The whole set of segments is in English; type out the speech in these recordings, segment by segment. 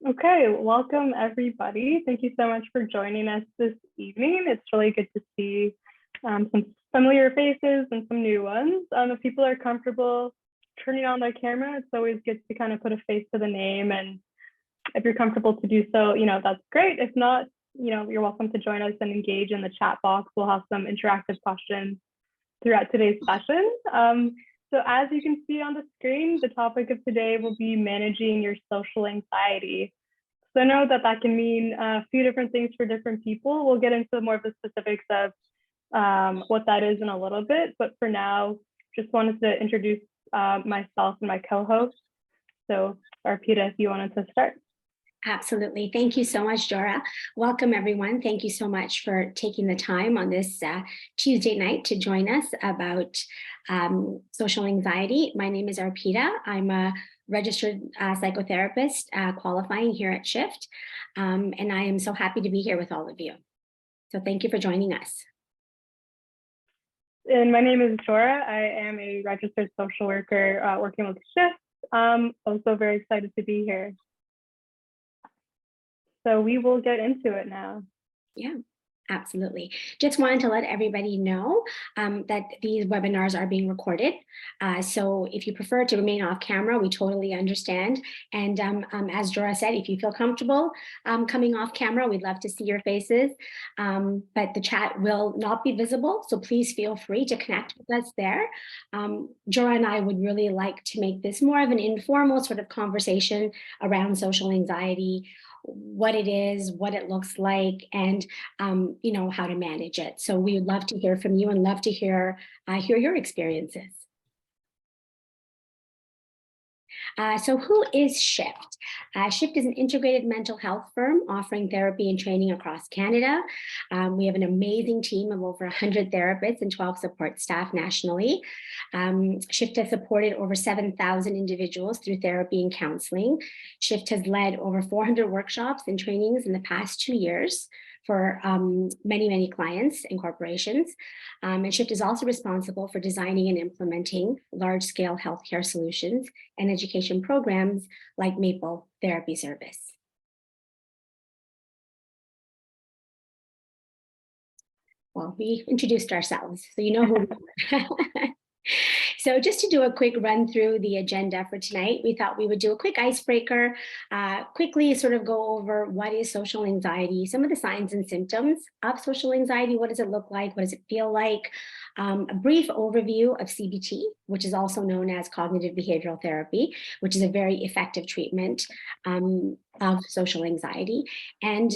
Okay, welcome everybody. Thank you so much for joining us this evening. It's really good to see some familiar faces and some new ones. If people are comfortable turning on their camera, it's always good to kind of put a face to the name. And if you're comfortable to do so, that's great. If not, you're welcome to join us and engage in the chat box. We'll have some interactive questions throughout today's session. So as you can see on the screen, the topic of today will be managing your social anxiety. So I know that can mean a few different things for different people. We'll get into more of the specifics of what that is in a little bit, but for now, just wanted to introduce myself and my co-host. So Arpita, if you wanted to start. Absolutely. Thank you so much, Jora. Welcome, everyone. Thank you so much for taking the time on this Tuesday night to join us about social anxiety. My name is Arpita. I'm a registered psychotherapist qualifying here at Shift, and I am so happy to be here with all of you. So thank you for joining us. And my name is Jora. I am a registered social worker working with Shift. Also very excited to be here. So we will get into it now. Yeah, absolutely. Just wanted to let everybody know that these webinars are being recorded. So if you prefer to remain off camera, we totally understand. And as Jora said, if you feel comfortable coming off camera, we'd love to see your faces. But the chat will not be visible, so please feel free to connect with us there. Jora and I would really like to make this more of an informal sort of conversation around social anxiety, what it is, what it looks like, and how to manage it. So we would love to hear from you and love to hear your experiences. So who is Shift? Shift is an integrated mental health firm offering therapy and training across Canada. We have an amazing team of over 100 therapists and 12 support staff nationally. Shift has supported over 7,000 individuals through therapy and counseling. Shift has led over 400 workshops and trainings in the past 2 years for many clients and corporations. And Shift is also responsible for designing and implementing large-scale healthcare solutions and education programs like Maple Therapy Service. Well, we introduced ourselves, so you know who we are. So just to do a quick run through the agenda for tonight, we thought we would do a quick icebreaker, quickly sort of go over what is social anxiety, some of the signs and symptoms of social anxiety, what does it look like, what does it feel like, a brief overview of CBT, which is also known as cognitive behavioral therapy, which is a very effective treatment of social anxiety. And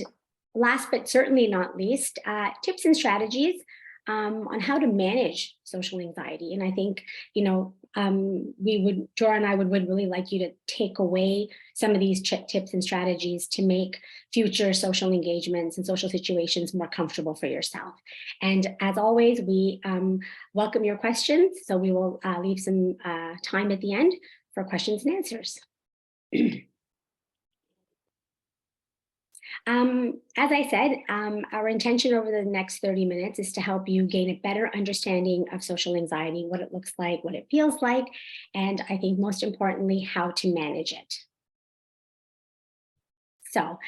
last but certainly not least, tips and strategies on how to manage social anxiety. And I think, Jora and I would really like you to take away some of these tips and strategies to make future social engagements and social situations more comfortable for yourself. And as always, we welcome your questions. So we will leave some time at the end for questions and answers. As I said, our intention over the next 30 minutes is to help you gain a better understanding of social anxiety, what it looks like, what it feels like, and I think most importantly, how to manage it. So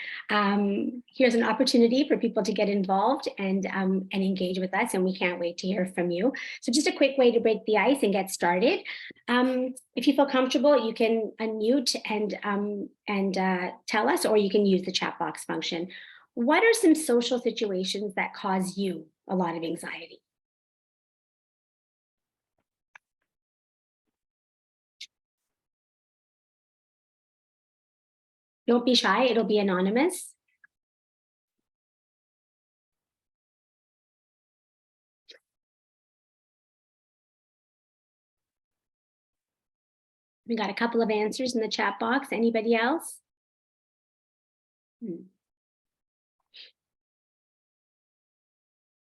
here's an opportunity for people to get involved and engage with us, and we can't wait to hear from you. So just a quick way to break the ice and get started. If you feel comfortable, you can unmute and tell us, or you can use the chat box function. What are some social situations that cause you a lot of anxiety? Don't be shy, it'll be anonymous. We got a couple of answers in the chat box. Anybody else?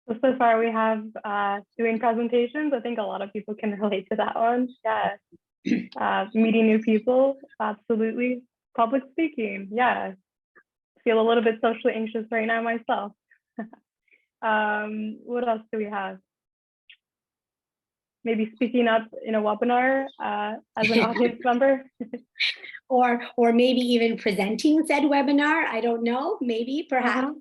So far we have doing presentations. I think a lot of people can relate to that one. Yeah. Meeting new people, absolutely. Public speaking, yeah. Feel a little bit socially anxious right now myself. What else do we have? maybe speaking up in a webinar as an audience member. Or maybe even presenting said webinar. I don't know, maybe, perhaps.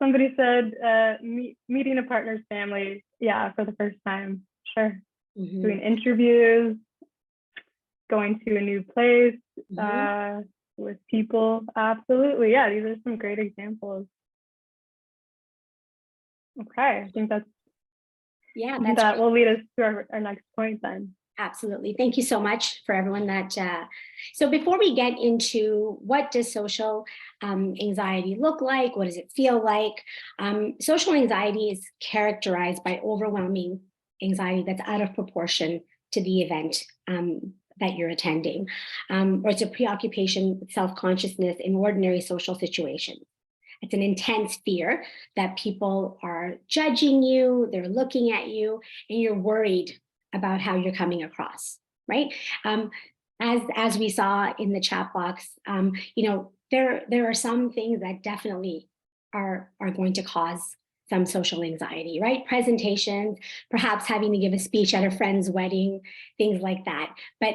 Somebody said meeting a partner's family, yeah, for the first time, sure. Doing interviews, going to a new place with people, absolutely. Yeah, these are some great examples. Okay, I think that will lead us to our next point then. Absolutely. Thank you so much for everyone that. So before we get into what does social anxiety look like, what does it feel like? Social anxiety is characterized by overwhelming anxiety that's out of proportion to the event that you're attending, or it's a preoccupation with self-consciousness in ordinary social situations. It's an intense fear that people are judging you, they're looking at you, and you're worried about how you're coming across, right? As we saw in the chat box, there are some things that definitely are going to cause some social anxiety, right? Presentations, perhaps having to give a speech at a friend's wedding, things like that. But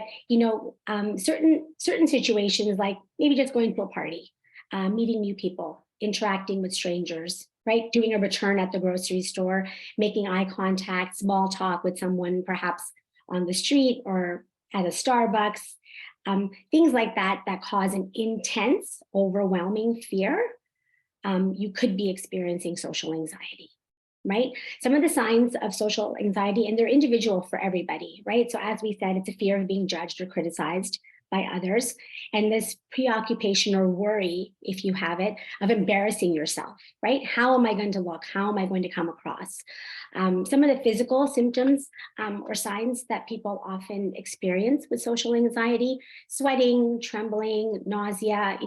certain situations, like maybe just going to a party, meeting new people, interacting with strangers, right? Doing a return at the grocery store, making eye contact, small talk with someone perhaps on the street or at a Starbucks, things like that cause an intense, overwhelming fear. You could be experiencing social anxiety, right? Some of the signs of social anxiety, and they're individual for everybody, right? So as we said, it's a fear of being judged or criticized by others. And this preoccupation or worry, if you have it, of embarrassing yourself, right? How am I going to look? How am I going to come across? Some of the physical symptoms or signs that people often experience with social anxiety: sweating, trembling, nausea,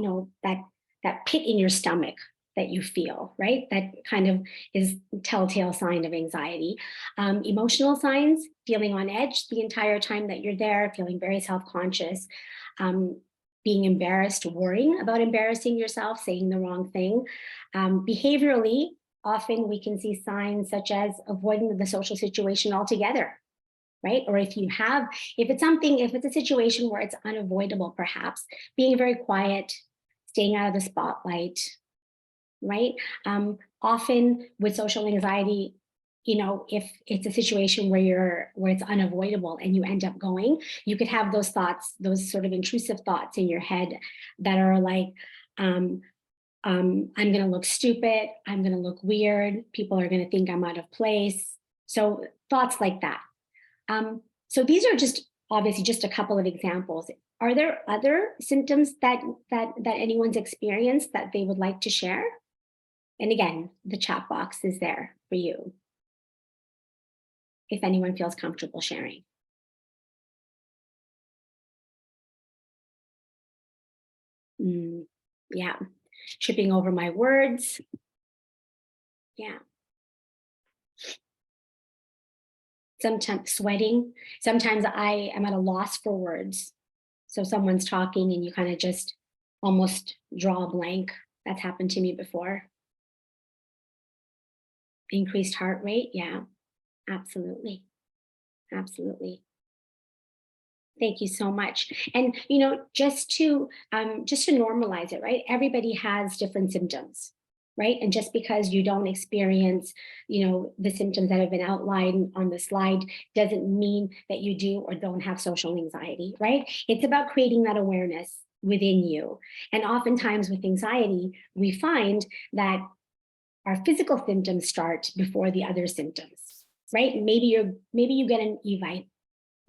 that pit in your stomach that you feel, right? That kind of is a telltale sign of anxiety. Emotional signs: feeling on edge the entire time that you're there, feeling very self-conscious, being embarrassed, worrying about embarrassing yourself, saying the wrong thing. Behaviorally, often we can see signs such as avoiding the social situation altogether, right? Or if it's a situation where it's unavoidable, perhaps being very quiet, staying out of the spotlight, right? Often with social anxiety, if it's a situation where it's unavoidable and you end up going, you could have those thoughts, those sort of intrusive thoughts in your head that are like, I'm going to look stupid, I'm going to look weird, people are going to think I'm out of place. So thoughts like that. So these are obviously just a couple of examples. Are there other symptoms that anyone's experienced that they would like to share? And again, the chat box is there for you, if anyone feels comfortable sharing. Yeah, tripping over my words. Yeah. Sometimes sweating. Sometimes I am at a loss for words. So someone's talking and you kind of just almost draw a blank. That's happened to me before. Increased heart rate. Yeah, absolutely. Absolutely. Thank you so much. And just to normalize it, right? Everybody has different symptoms, right? And just because you don't experience, the symptoms that have been outlined on the slide doesn't mean that you do or don't have social anxiety, right? It's about creating that awareness within you. And oftentimes with anxiety, we find that our physical symptoms start before the other symptoms, right? Maybe you get an evite.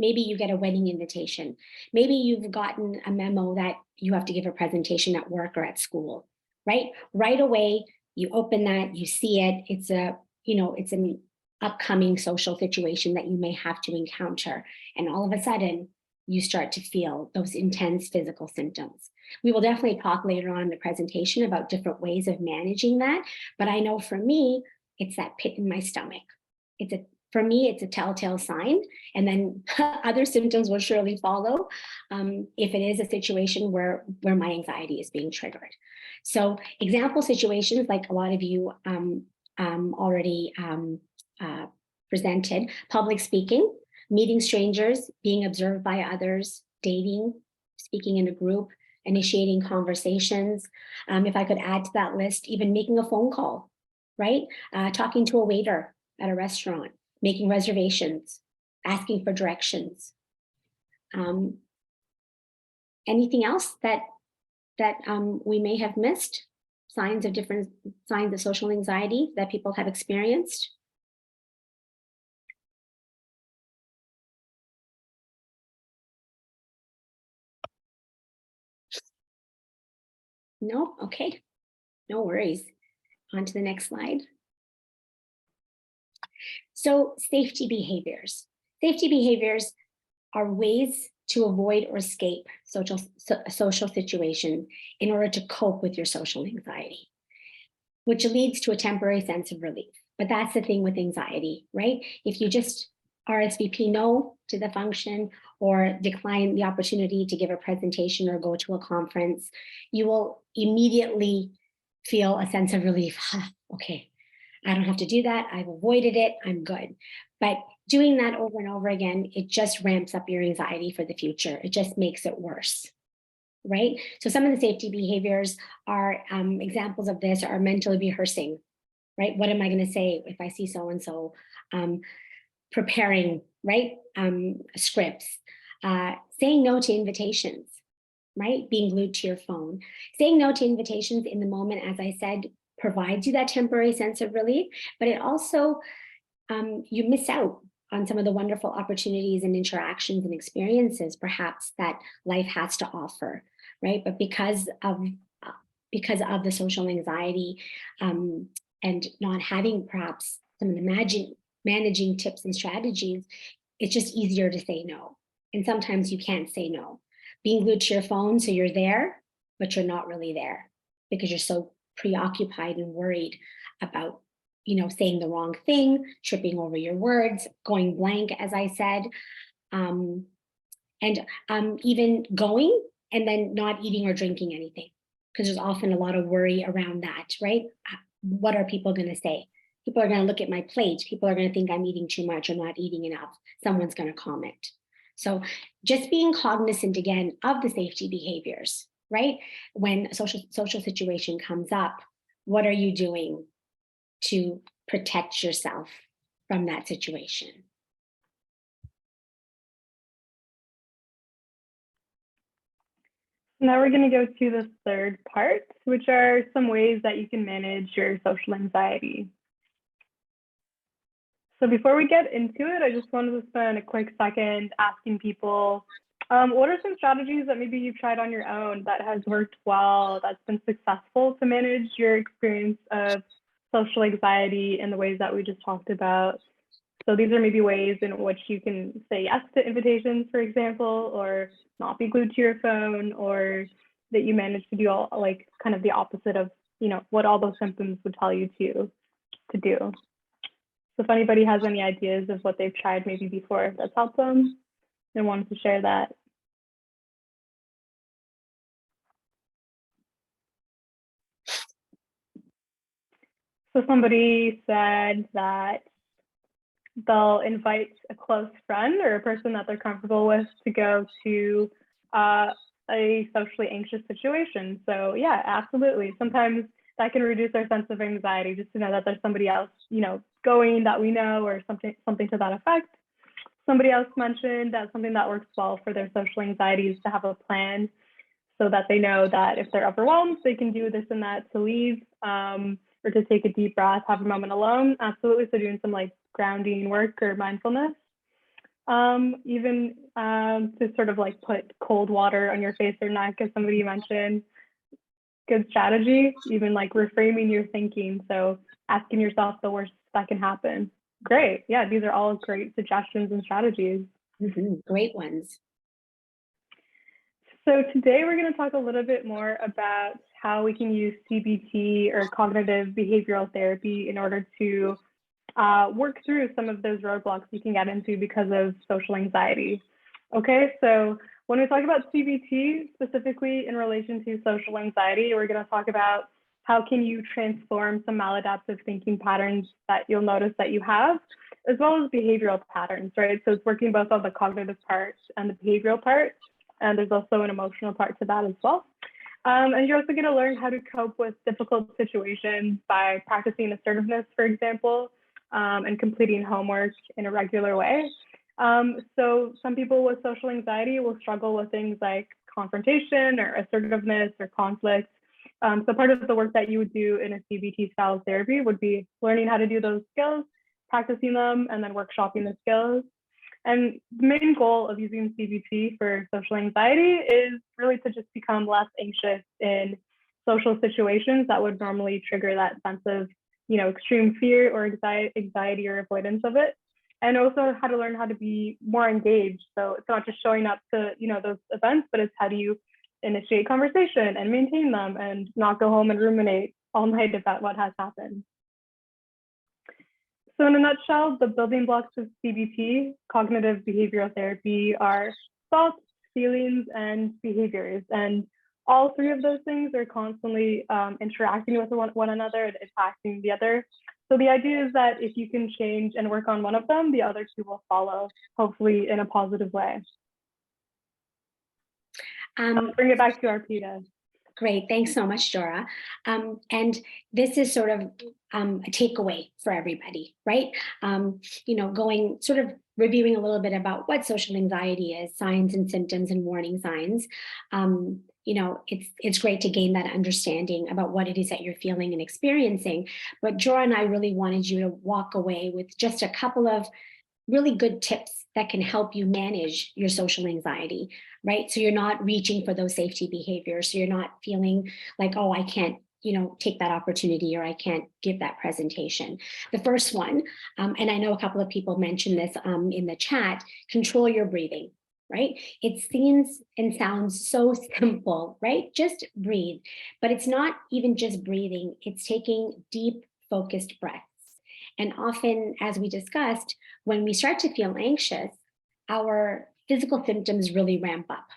Maybe you get a wedding invitation. Maybe you've gotten a memo that you have to give a presentation at work or at school, right? Right away, you open that, you see it. It's an upcoming social situation that you may have to encounter. And all of a sudden, you start to feel those intense physical symptoms. We will definitely talk later on in the presentation about different ways of managing that. But I know for me, it's that pit in my stomach. For me, it's a telltale sign, and then other symptoms will surely follow if it is a situation where my anxiety is being triggered. So example situations, like a lot of you already presented. Public speaking, meeting strangers, being observed by others, dating, speaking in a group, initiating conversations. If I could add to that list, even making a phone call, right? Talking to a waiter at a restaurant, making reservations, asking for directions. Anything else that we may have missed? Signs of social anxiety that people have experienced? No? Okay, no worries. On to the next slide. So safety behaviors. Safety behaviors are ways to avoid or escape social situations in order to cope with your social anxiety, which leads to a temporary sense of relief. But that's the thing with anxiety, right? If you just RSVP no to the function or decline the opportunity to give a presentation or go to a conference, you will immediately feel a sense of relief. Okay, I don't have to do that. I've avoided it. I'm good. But doing that over and over again, it just ramps up your anxiety for the future. It just makes it worse, right? So some of the safety behaviors are examples of this are mentally rehearsing, right? What am I going to say if I see so-and-so? Preparing, right? Scripts, saying no to invitations, right? Being glued to your phone. Saying no to invitations in the moment, as I said, provides you that temporary sense of relief, but it also, you miss out on some of the wonderful opportunities and interactions and experiences perhaps that life has to offer, right? But because of the social anxiety and not having perhaps some of the managing tips and strategies, it's just easier to say no. And sometimes you can't say no. Being glued to your phone, so you're there, but you're not really there because you're so preoccupied and worried about, saying the wrong thing, tripping over your words, going blank, as I said, and even going and then not eating or drinking anything, because there's often a lot of worry around that, right? What are people going to say? People are going to look at my plate. People are going to think I'm eating too much or not eating enough. Someone's going to comment. So just being cognizant again of the safety behaviors, right? When a social situation comes up, what are you doing to protect yourself from that situation? Now we're going to go to the third part, which are some ways that you can manage your social anxiety. So before we get into it, I just wanted to spend a quick second asking people, what are some strategies that maybe you've tried on your own that has worked well, that's been successful to manage your experience of social anxiety in the ways that we just talked about? So these are maybe ways in which you can say yes to invitations, for example, or not be glued to your phone, or that you manage to do all like kind of the opposite of, what all those symptoms would tell you to do. So if anybody has any ideas of what they've tried maybe before that's helped them and wanted to share that. So somebody said that they'll invite a close friend or a person that they're comfortable with to go to a socially anxious situation. So yeah, absolutely. Sometimes that can reduce our sense of anxiety just to know that there's somebody else, going that we know, or something to that effect. Somebody else mentioned that something that works well for their social anxiety is to have a plan so that they know that if they're overwhelmed, they can do this and that to leave, or to take a deep breath, have a moment alone. Absolutely. So doing some like grounding work or mindfulness. Even to sort of like put cold water on your face or neck, as somebody mentioned. Good strategy. Even like reframing your thinking. So asking yourself the worst that can happen. Great. Yeah, these are all great suggestions and strategies. Great ones. So today we're going to talk a little bit more about how we can use CBT or cognitive behavioral therapy in order to work through some of those roadblocks you can get into because of social anxiety. Okay, so when we talk about CBT, specifically in relation to social anxiety, we're going to talk about how can you transform some maladaptive thinking patterns that you'll notice that you have, as well as behavioral patterns, right? So it's working both on the cognitive part and the behavioral part, and there's also an emotional part to that as well. And you're also going to learn how to cope with difficult situations by practicing assertiveness, for example, and completing homework in a regular way. So some people with social anxiety will struggle with things like confrontation or assertiveness or conflict. So part of the work that you would do in a CBT style therapy would be learning how to do those skills, practicing them, and then workshopping the skills. And the main goal of using CBT for social anxiety is really to just become less anxious in social situations that would normally trigger that sense of, extreme fear or anxiety or avoidance of it. And also how to learn how to be more engaged. So it's not just showing up to, those events, but it's how do you initiate conversation and maintain them and not go home and ruminate all night about what has happened. So in a nutshell, the building blocks of CBT, cognitive behavioral therapy, are thoughts, feelings, and behaviors. And all three of those things are constantly interacting with one another and impacting the other. So the idea is that if you can change and work on one of them, the other two will follow, hopefully in a positive way. I'll bring it back to Arpita. Great, thanks so much, Jora. And this is sort of a takeaway for everybody, right? Going sort of reviewing a little bit about what social anxiety is, signs and symptoms and warning signs. It's great to gain that understanding about what it is that you're feeling and experiencing. But Jora and I really wanted you to walk away with just a couple of really good tips that can help you manage your social anxiety, right? So you're not reaching for those safety behaviors. So you're not feeling like, oh, I can't, take that opportunity, or I can't give that presentation. The first one, and I know a couple of people mentioned this in the chat, control your breathing, right? It seems and sounds so simple, right? Just breathe. But it's not even just breathing, it's taking deep, focused breaths. And often, as we discussed, when we start to feel anxious, our physical symptoms really ramp up.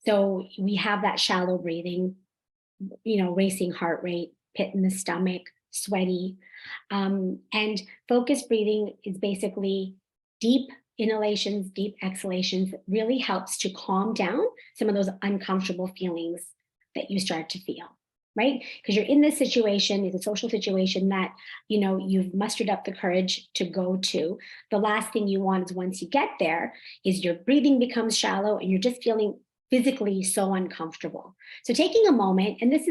So we have that shallow breathing, racing heart rate, pit in the stomach, sweaty. And focused breathing is basically deep inhalations, deep exhalations, really helps to calm down some of those uncomfortable feelings that you start to feel. Right? Because you're in this situation, it's a social situation that, you've mustered up the courage to go to. The last thing you want is, once you get there, is your breathing becomes shallow and you're just feeling physically so uncomfortable. So taking a moment, and this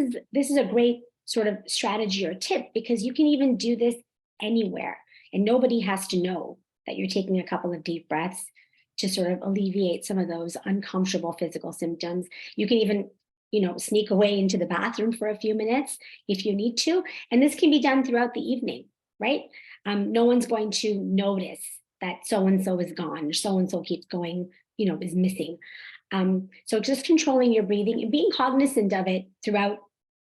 is a great sort of strategy or tip, because you can even do this anywhere and nobody has to know that you're taking a couple of deep breaths to sort of alleviate some of those uncomfortable physical symptoms. You can even sneak away into the bathroom for a few minutes if you need to. And this can be done throughout the evening, right? No one's going to notice that so-and-so is gone, or so-and-so keeps going, is missing. So just controlling your breathing and being cognizant of it throughout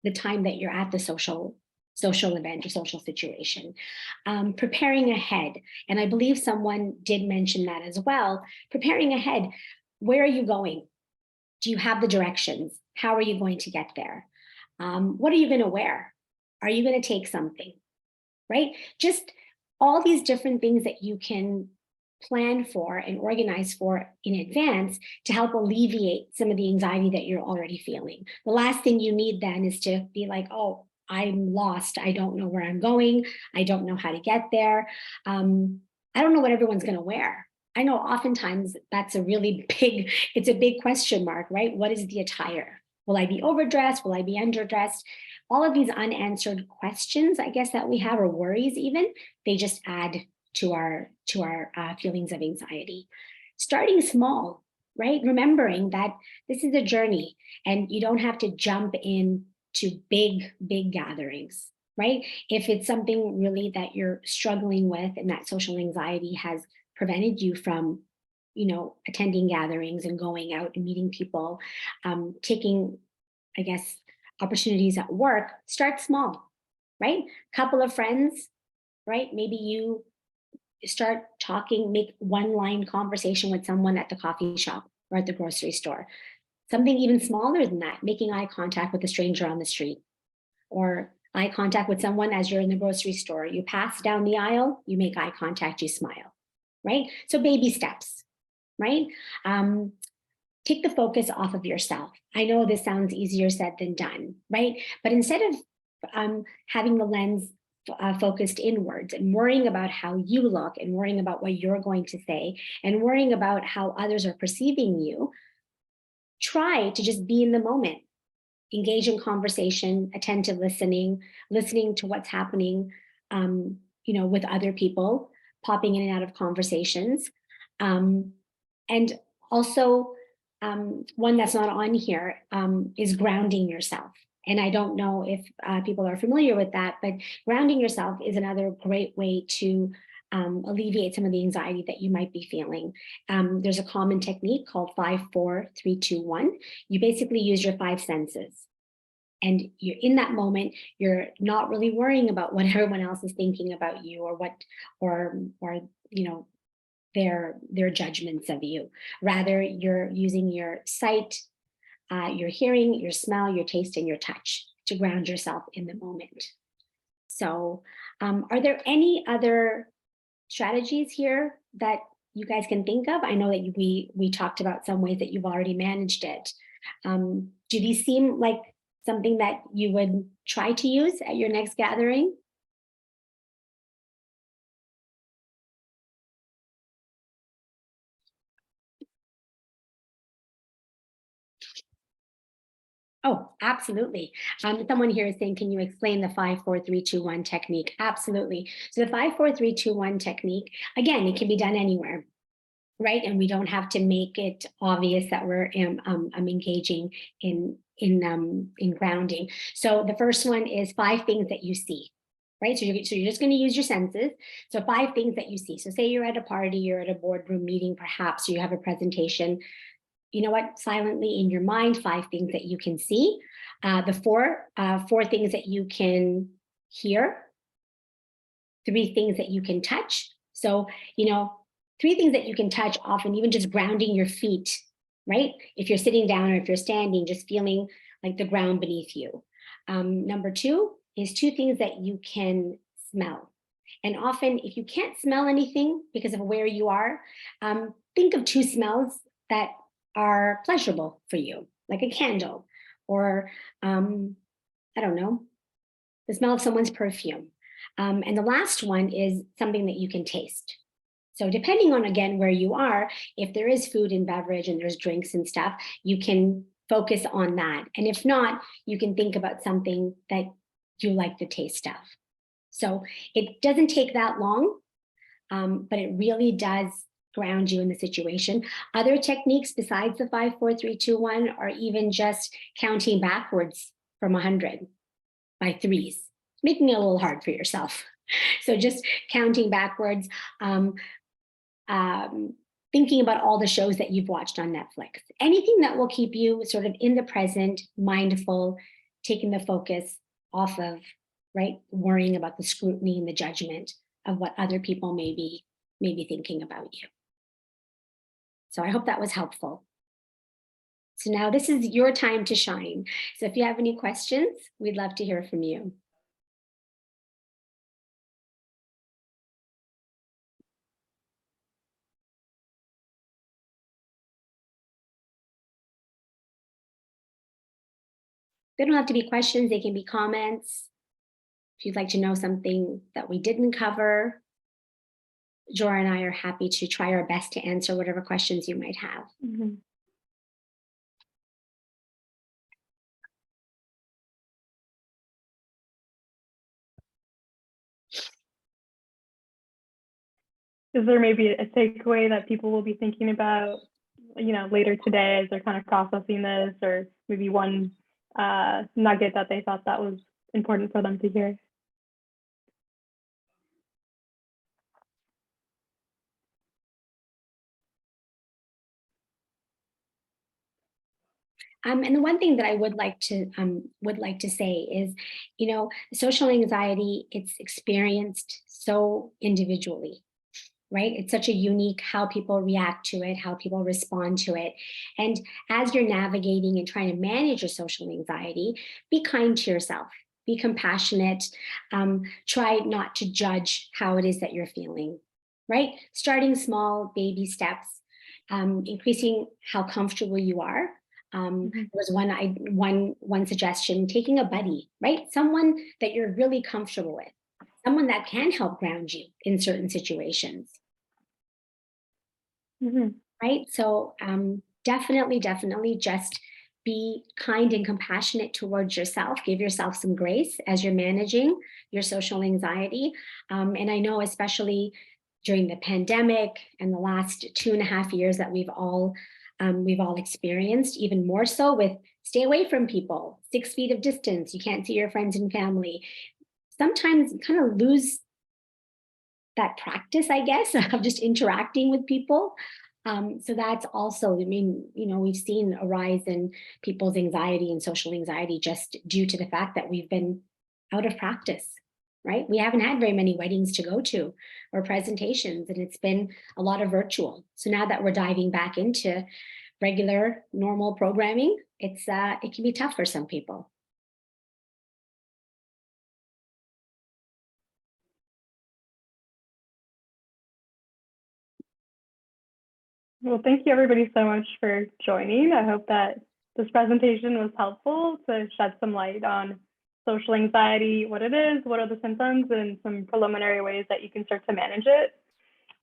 the time that you're at the social event or social situation. Preparing ahead. And I believe someone did mention that as well. Preparing ahead. Where are you going? Do you have the directions? How are you going to get there? What are you going to wear? Are you going to take something? Right? Just all these different things that you can plan for and organize for in advance to help alleviate some of the anxiety that you're already feeling. The last thing you need then is to be like, oh, I'm lost. I don't know where I'm going. I don't know how to get there. I don't know what everyone's going to wear. I know oftentimes that's a really big, it's a big question mark, right? What is the attire? Will I be overdressed? Will I be underdressed? All of these unanswered questions, I guess, that we have, or worries even, they just add to our feelings of anxiety. Starting small, right? Remembering that this is a journey and you don't have to jump in to big gatherings, right? If it's something really that you're struggling with and that social anxiety has prevented you from, attending gatherings and going out and meeting people, taking, I guess, opportunities at work, start small, right? Couple of friends, right? Maybe you start talking, make one-line conversation with someone at the coffee shop or at the grocery store. Something even smaller than that, making eye contact with a stranger on the street, or eye contact with someone as you're in the grocery store. You pass down the aisle, you make eye contact, you smile, right? So baby steps, right? Take the focus off of yourself. I know this sounds easier said than done, right? But instead of having the lens focused inwards and worrying about how you look and worrying about what you're going to say and worrying about how others are perceiving you, try to just be in the moment, engage in conversation, attentive listening, listening to what's happening, with other people, popping in and out of conversations. And also, one that's not on here is grounding yourself. And I don't know if people are familiar with that, but grounding yourself is another great way to alleviate some of the anxiety that you might be feeling. There's a common technique called 5-4-3-2-1. You basically use your 5 senses. And you're in that moment, you're not really worrying about what everyone else is thinking about you or their judgments of you. Rather, you're using your sight, your hearing, your smell, your taste, and your touch to ground yourself in the moment. So are there any other strategies here that you guys can think of? I know that we talked about some ways that you've already managed it. Do these seem like something that you would try to use at your next gathering? Oh, absolutely. Someone here is saying, can you explain the 5-4-3-2-1 technique? Absolutely. So the 5-4-3-2-1 technique, again, it can be done anywhere, right? And we don't have to make it obvious that we're engaging in grounding. So the first one is 5 things that you see, right? So you're just going to use your senses. So 5 things that you see. So say you're at a party, you're at a boardroom meeting, perhaps, or you have a presentation. You know what? Silently in your mind, 5 things that you can see. The four things that you can hear. 3 things that you can touch. So, 3 things that you can touch, often even just grounding your feet, right? If you're sitting down or if you're standing, just feeling like the ground beneath you. Number 2 is 2 things that you can smell. And often, if you can't smell anything because of where you are, think of 2 smells that are pleasurable for you, like a candle, or I don't know, the smell of someone's perfume. And the last one is something that you can taste. So depending on, again, where you are, if there is food and beverage and there's drinks and stuff, you can focus on that. And if not, you can think about something that you like the taste of. So it doesn't take that long, but it really does ground you in the situation. Other techniques besides the 5-4-3-2-1 are even just counting backwards from 100 by 3s, making it a little hard for yourself. So just counting backwards, thinking about all the shows that you've watched on Netflix, anything that will keep you sort of in the present, mindful, taking the focus off of, right, worrying about the scrutiny and the judgment of what other people may be thinking about you. So I hope that was helpful. So now this is your time to shine. So if you have any questions, we'd love to hear from you. They don't have to be questions, they can be comments. If you'd like to know something that we didn't cover, Jora and I are happy to try our best to answer whatever questions you might have. Mm-hmm. Is there maybe a takeaway that people will be thinking about, later today as they're kind of processing this, or maybe one nugget that they thought that was important for them to hear? And the one thing that I would like to say is, social anxiety, it's experienced so individually, right? It's such a unique how people react to it, how people respond to it. And as you're navigating and trying to manage your social anxiety, be kind to yourself. be compassionate, try not to judge how it is that you're feeling, right? Starting small baby steps, increasing how comfortable you are. There was one suggestion, taking a buddy, right? Someone that you're really comfortable with, someone that can help ground you in certain situations. Right? So definitely just be kind and compassionate towards yourself. Give yourself some grace as you're managing your social anxiety. And I know especially during the pandemic and the last 2.5 years that we've all experienced, even more so with stay away from people, 6 feet of distance, you can't see your friends and family. Sometimes you kind of lose that practice, I guess, of just interacting with people. So that's also, I mean, we've seen a rise in people's anxiety and social anxiety just due to the fact that we've been out of practice, right? We haven't had very many weddings to go to or presentations, and it's been a lot of virtual. So now that we're diving back into regular, normal programming, it can be tough for some people. Well, thank you everybody so much for joining. I hope that this presentation was helpful to shed some light on social anxiety, what it is, what are the symptoms, and some preliminary ways that you can start to manage it.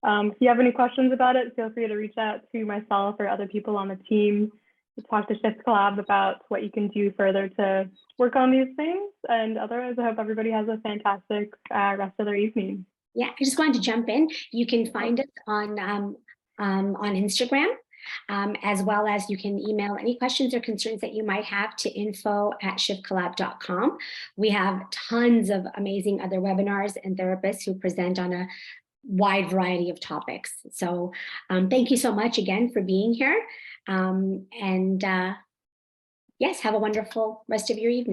If you have any questions about it, feel free to reach out to myself or other people on the team to talk to Shift Collab about what you can do further to work on these things. And otherwise, I hope everybody has a fantastic rest of their evening. Yeah, I just wanted to jump in. You can find us on Instagram, as well as you can email any questions or concerns that you might have to info@shiftcollab.com. We have tons of amazing other webinars and therapists who present on a wide variety of topics. So thank you so much again for being here. Yes, have a wonderful rest of your evening.